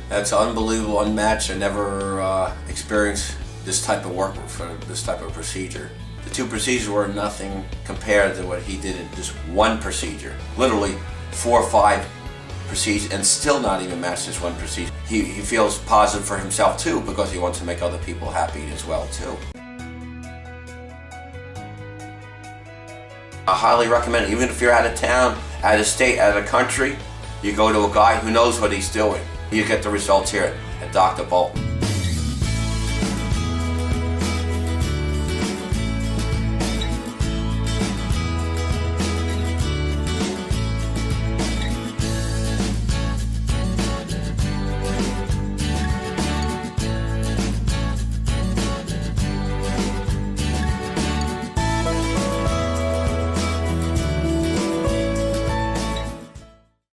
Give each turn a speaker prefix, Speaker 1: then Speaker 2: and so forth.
Speaker 1: That's unbelievable, unmatched. I never experienced this type of work for this type of procedure. The two procedures were nothing compared to what he did in just one procedure. Literally 4 or 5 procedures, and still not even match this one procedure. He feels positive for himself too, because he wants to make other people happy as well too. I highly recommend it. Even if you're out of town, out of state, out of country, you go to a guy who knows what he's doing. You get the results here at Dr. Bolton.